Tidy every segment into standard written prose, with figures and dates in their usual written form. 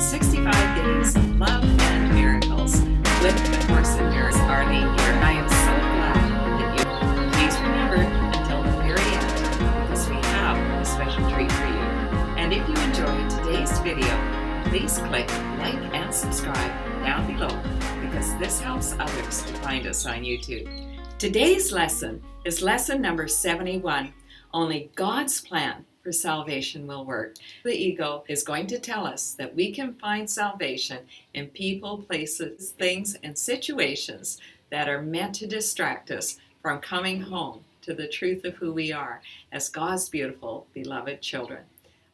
65 Days of Love and Miracles with the Course in Miracles, Arlene Geres. I am so glad that you please remember until the very end because we have a special treat for you. And if you enjoyed today's video, please click like and subscribe down below because this helps others to find us on YouTube. Today's lesson is lesson number 71. Only God's plan for salvation will work. The ego is going to tell us that we can find salvation in people, places, things, and situations that are meant to distract us from coming home to the truth of who we are as God's beautiful, beloved children.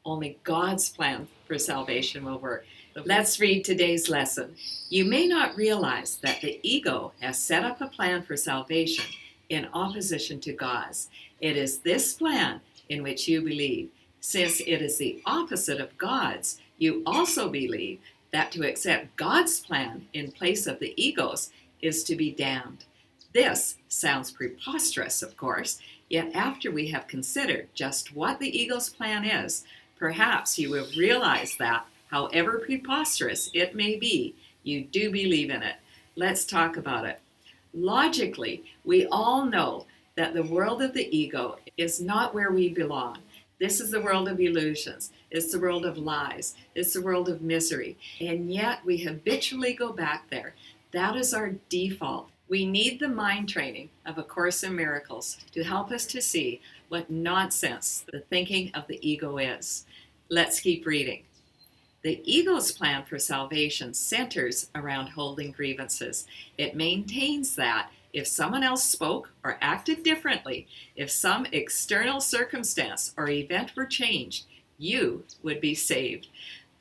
Only God's plan for salvation will work. Let's read today's lesson. You may not realize that the ego has set up a plan for salvation in opposition to God's. It is this plan in which you believe. Since it is the opposite of God's, you also believe that to accept God's plan in place of the ego's is to be damned. This sounds preposterous, of course, yet after we have considered just what the ego's plan is, perhaps you will realize that, however preposterous it may be, you do believe in it. Let's talk about it. Logically, we all know that the world of the ego is not where we belong. This is the world of illusions. It's the world of lies. It's the world of misery. And yet we habitually go back there. That is our default. We need the mind training of A Course in Miracles to help us to see what nonsense the thinking of the ego is. Let's keep reading. The ego's plan for salvation centers around holding grievances. It maintains that if someone else spoke or acted differently, if some external circumstance or event were changed, you would be saved.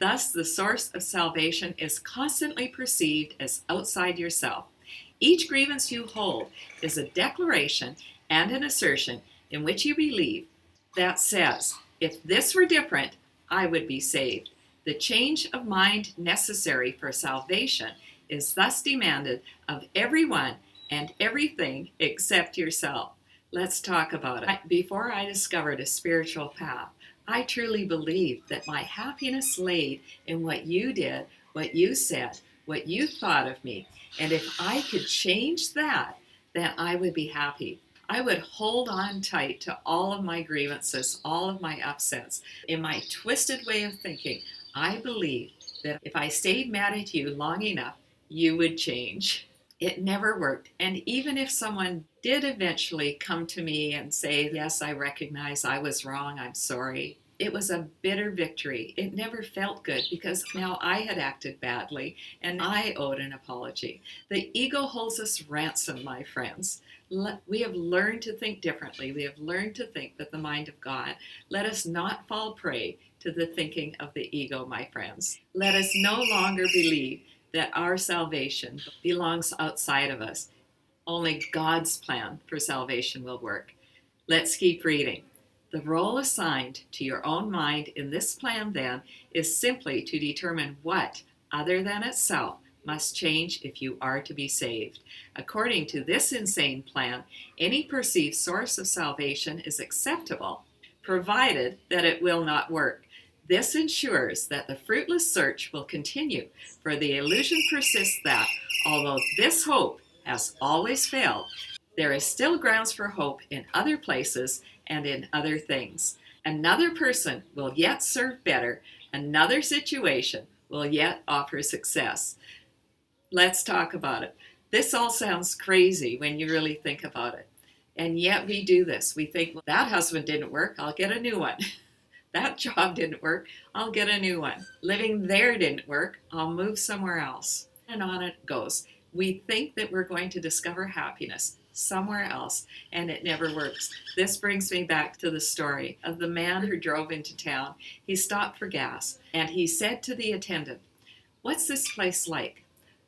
Thus, the source of salvation is constantly perceived as outside yourself. Each grievance you hold is a declaration and an assertion in which you believe that says, if this were different, I would be saved. The change of mind necessary for salvation is thus demanded of everyone and everything except yourself. Let's talk about it. Before I discovered a spiritual path, I truly believed that my happiness laid in what you did, what you said, what you thought of me. And if I could change that, then I would be happy. I would hold on tight to all of my grievances, all of my upsets. In my twisted way of thinking, I believed that if I stayed mad at you long enough, you would change. It never worked. And even if someone did eventually come to me and say, yes, I recognize I was wrong, I'm sorry, it was a bitter victory. It never felt good because now I had acted badly and I owed an apology. The ego holds us ransom, my friends. We have learned to think differently. We have learned to think with the mind of God. Let us not fall prey to the thinking of the ego, my friends. Let us no longer believe that our salvation belongs outside of us. Only God's plan for salvation will work. Let's keep reading. The role assigned to your own mind in this plan, then, is simply to determine what, other than itself, must change if you are to be saved. According to this insane plan, any perceived source of salvation is acceptable, provided that it will not work. This ensures that the fruitless search will continue, for the illusion persists that, although this hope has always failed, there is still grounds for hope in other places and in other things. Another person will yet serve better. Another situation will yet offer success. Let's talk about it. This all sounds crazy when you really think about it. And yet we do this. We think, well, that husband didn't work, I'll get a new one. That job didn't work, I'll get a new one. Living there didn't work, I'll move somewhere else. And on it goes. We think that we're going to discover happiness somewhere else, and it never works. This brings me back to the story of the man who drove into town. He stopped for gas, and he said to the attendant, "What's this place like?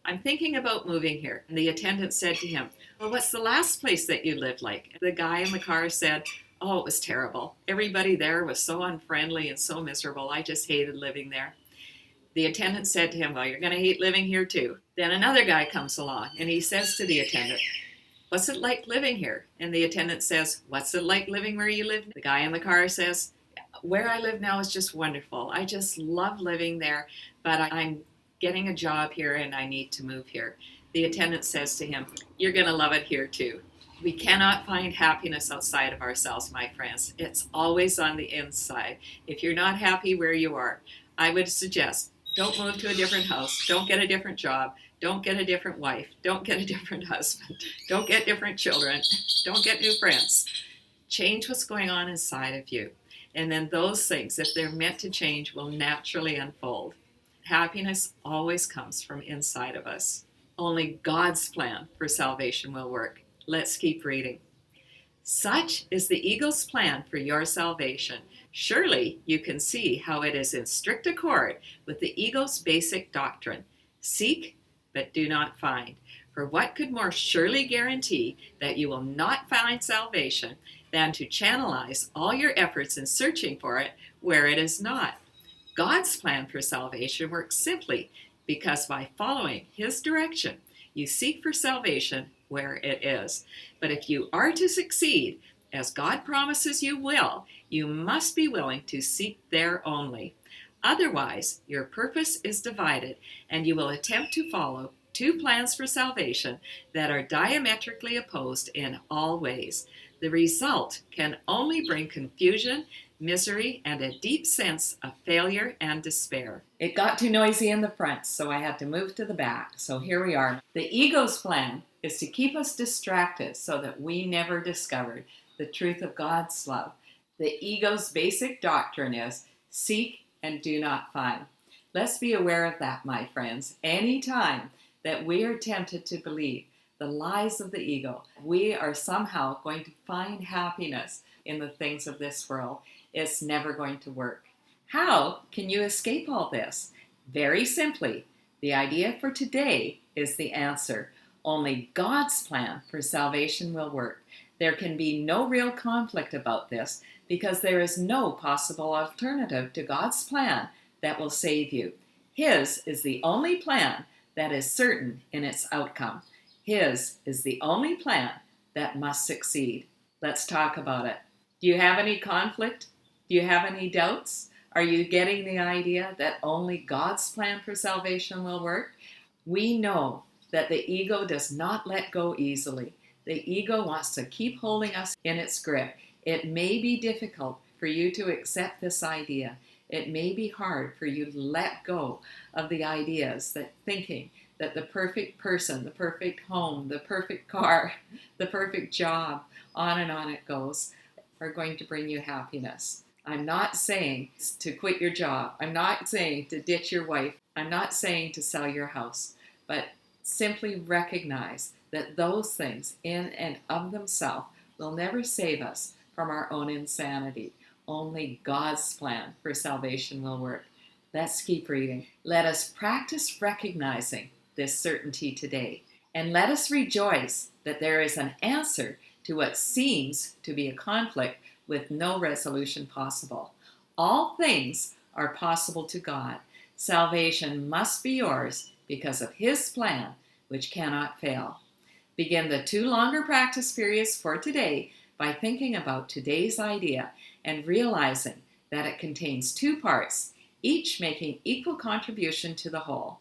I'm thinking about moving here." And the attendant said to him, "Well, what's the last place that you lived like?" The guy in the car said, "Oh, it was terrible. Everybody there was so unfriendly and so miserable. I just hated living there." The attendant said to him, "Well, you're going to hate living here too." Then another guy comes along and he says to the attendant, "What's it like living here?" And the attendant says, "What's it like living where you live?" The guy in the car says, Where I live now is just wonderful. I just love living there, but I'm getting a job here and I need to move here. The attendant says to him, "You're going to love it here too." We cannot find happiness outside of ourselves, my friends. It's always on the inside. If you're not happy where you are, I would suggest don't move to a different house, don't get a different job, don't get a different wife, don't get a different husband, don't get different children, don't get new friends. Change what's going on inside of you. And then those things, if they're meant to change, will naturally unfold. Happiness always comes from inside of us. Only God's plan for salvation will work. Let's keep reading. Such is the eagle's plan for your salvation. Surely you can see how it is in strict accord with the eagle's basic doctrine. Seek, but do not find. For what could more surely guarantee that you will not find salvation than to channelize all your efforts in searching for it where it is not? God's plan for salvation works simply because by following His direction, you seek for salvation where it is. But if you are to succeed, as God promises you will, you must be willing to seek there only. Otherwise, your purpose is divided, and you will attempt to follow two plans for salvation that are diametrically opposed in all ways. The result can only bring confusion, misery, and a deep sense of failure and despair. It got too noisy in the front, so I had to move to the back. So here we are. The ego's plan is to keep us distracted so that we never discovered the truth of God's love. The ego's basic doctrine is seek and do not find. Let's be aware of that, my friends. Anytime that we are tempted to believe the lies of the ego, we are somehow going to find happiness in the things of this world. It's never going to work. How can you escape all this? Very simply, the idea for today is the answer. Only God's plan for salvation will work. There can be no real conflict about this because there is no possible alternative to God's plan that will save you. His is the only plan that is certain in its outcome. His is the only plan that must succeed. Let's talk about it. Do you have any conflict? Do you have any doubts? Are you getting the idea that only God's plan for salvation will work? We know that the ego does not let go easily. The ego wants to keep holding us in its grip. It may be difficult for you to accept this idea. It may be hard for you to let go of the ideas that thinking that the perfect person, the perfect home, the perfect car, the perfect job, on and on it goes, are going to bring you happiness. I'm not saying to quit your job. I'm not saying to ditch your wife. I'm not saying to sell your house. But simply recognize that those things in and of themselves will never save us from our own insanity. Only God's plan for salvation will work. Let's keep reading. Let us practice recognizing this certainty today, and let us rejoice that there is an answer to what seems to be a conflict with no resolution possible. All things are possible to God. Salvation must be yours because of His plan, which cannot fail. Begin the 2 longer practice periods for today by thinking about today's idea and realizing that it contains 2 parts, each making equal contribution to the whole.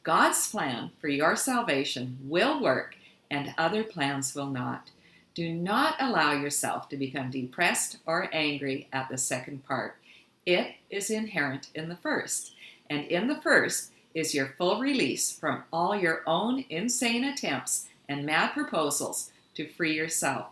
God's plan for your salvation will work and other plans will not. Do not allow yourself to become depressed or angry at the second part. It is inherent in the first, and in the first is your full release from all your own insane attempts and mad proposals to free yourself.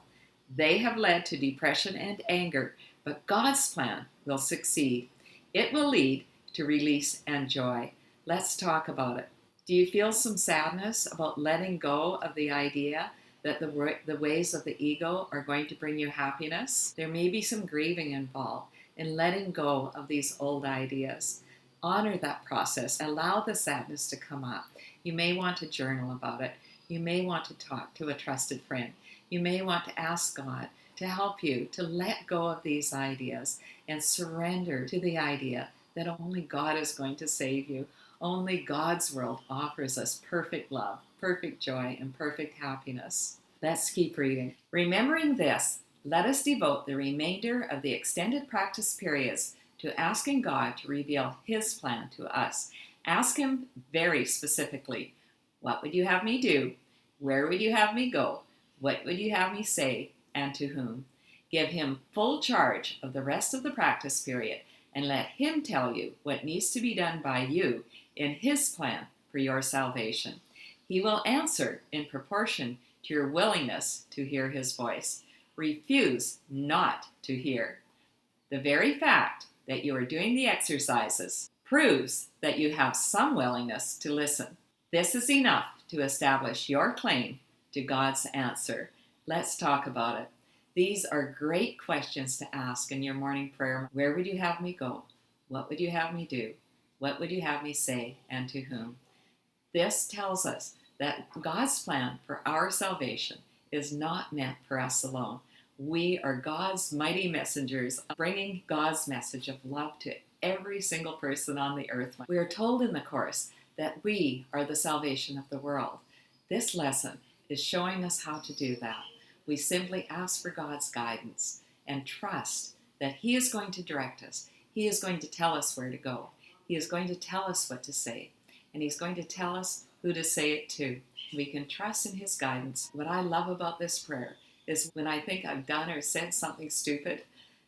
They have led to depression and anger, but God's plan will succeed. It will lead to release and joy. Let's talk about it. Do you feel some sadness about letting go of the idea that the ways of the ego are going to bring you happiness? There may be some grieving involved in letting go of these old ideas. Honor that process. Allow the sadness to come up. You may want to journal about it. You may want to talk to a trusted friend. You may want to ask God to help you to let go of these ideas and surrender to the idea that only God is going to save you. Only God's world offers us perfect love, perfect joy, and perfect happiness. Let's keep reading. Remembering this, Let us devote the remainder of the extended practice periods to asking God to reveal His plan to us. Ask Him very specifically, what would you have me do? Where would you have me go? What would you have me say? And to whom? Give Him full charge of the rest of the practice period and let Him tell you what needs to be done by you in His plan for your salvation. He will answer in proportion to your willingness to hear His voice. Refuse not to hear. The very fact that you are doing the exercises proves that you have some willingness to listen. This is enough to establish your claim to God's answer. Let's talk about it. These are great questions to ask in your morning prayer. Where would you have me go? What would you have me do? What would you have me say, and to whom? This tells us that God's plan for our salvation is not meant for us alone. We are God's mighty messengers, bringing God's message of love to every single person on the earth. We are told in the course that we are the salvation of the world. This lesson is showing us how to do that. We simply ask for God's guidance and trust that He is going to direct us. He is going to tell us where to go. He is going to tell us what to say. And He's going to tell us who to say it to. We can trust in His guidance. What I love about this prayer is when I think I've done or said something stupid,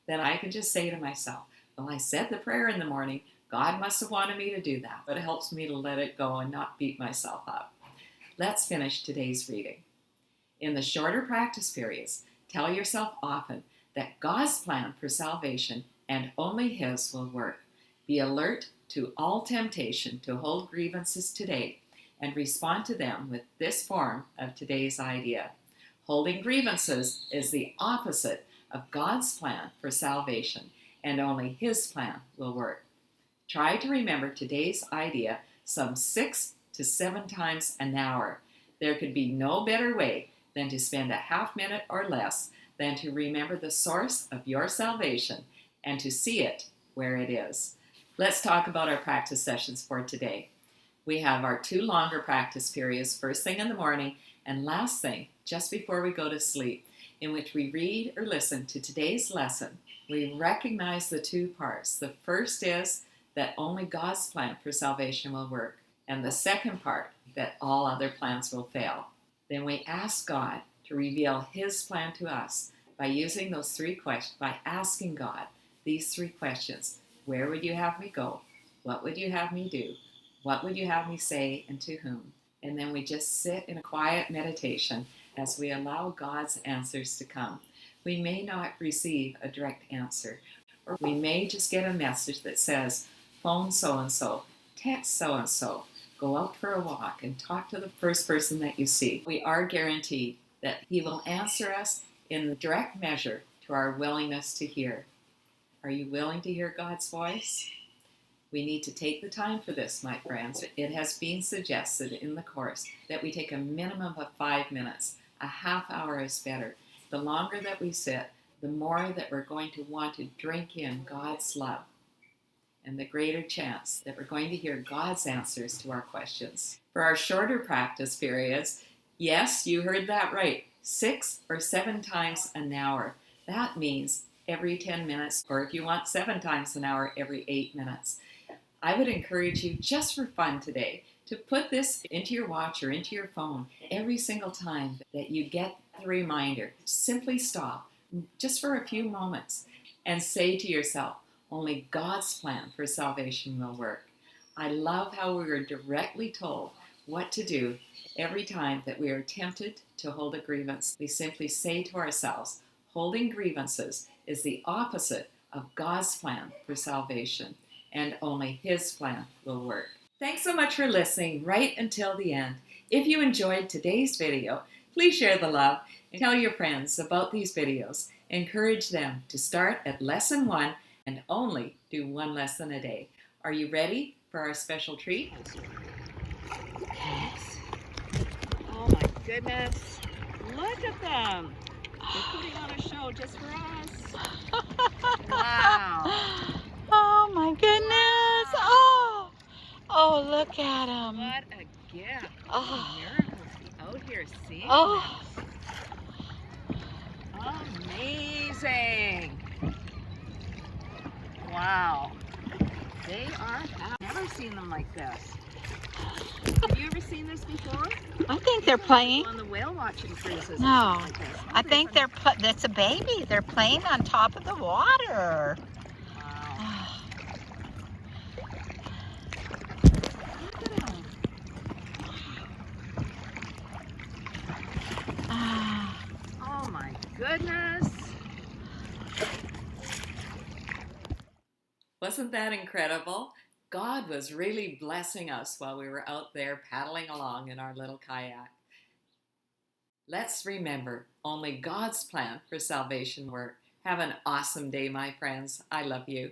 then I can just say to myself, well, I said the prayer in the morning. God must have wanted me to do that. But it helps me to let it go and not beat myself up. Let's finish today's reading. In the shorter practice periods, tell yourself often that God's plan for salvation and only His will work. Be alert to all temptation to hold grievances today and respond to them with this form of today's idea. Holding grievances is the opposite of God's plan for salvation, and only His plan will work. Try to remember today's idea some 6 to 7 times an hour. There could be no better way than to spend a half minute or less than to remember the source of your salvation and to see it where it is. Let's talk about our practice sessions for today. We have our 2 longer practice periods, first thing in the morning and last thing just before we go to sleep, in which we read or listen to today's lesson. We recognize the 2 parts. The first is that only God's plan for salvation will work, and the second part, that all other plans will fail. Then we ask God to reveal His plan to us by using those 3 questions, by asking God these 3 questions. Where would you have me go? What would you have me do? What would you have me say, and to whom? And then we just sit in a quiet meditation as we allow God's answers to come. We may not receive a direct answer, or we may just get a message that says, phone so-and-so, text so-and-so, go out for a walk and talk to the first person that you see. We are guaranteed that He will answer us in the direct measure to our willingness to hear. Are you willing to hear God's voice? We need to take the time for this, my friends. It has been suggested in the course that we take a minimum of 5 minutes. A half hour is better. The longer that we sit, the more that we're going to want to drink in God's love, and the greater chance that we're going to hear God's answers to our questions. For our shorter practice periods, yes, you heard that right, 6 or 7 times an hour. That means every 10 minutes, or if you want 7 times an hour, every 8 minutes. I would encourage you, just for fun today, to put this into your watch or into your phone every single time that you get the reminder. Simply stop, just for a few moments, and say to yourself, only God's plan for salvation will work. I love how we are directly told what to do every time that we are tempted to hold a grievance. We simply say to ourselves, holding grievances is the opposite of God's plan for salvation, and only His plan will work. Thanks so much for listening right until the end. If you enjoyed today's video, please share the love and tell your friends about these videos. Encourage them to start at lesson 1 and only do 1 lesson a day. Are you ready for our special treat? Yes. Oh my goodness. Look at them. They're putting on a show just for us. Wow. Oh my goodness. Wow. Oh, look at them. What a gift. Oh. Miracles to be out here seeing Oh. this. Amazing. Wow. They are, I've never seen them like this. Have you ever seen this before? I think they're playing. On the whale watching cruises. No, Like this. I think that's a baby. They're playing on top of the water. Wow. Oh my goodness. Wasn't that incredible? God was really blessing us while we were out there paddling along in our little kayak. Let's remember, only God's plan for salvation work. Have an awesome day, my friends. I love you.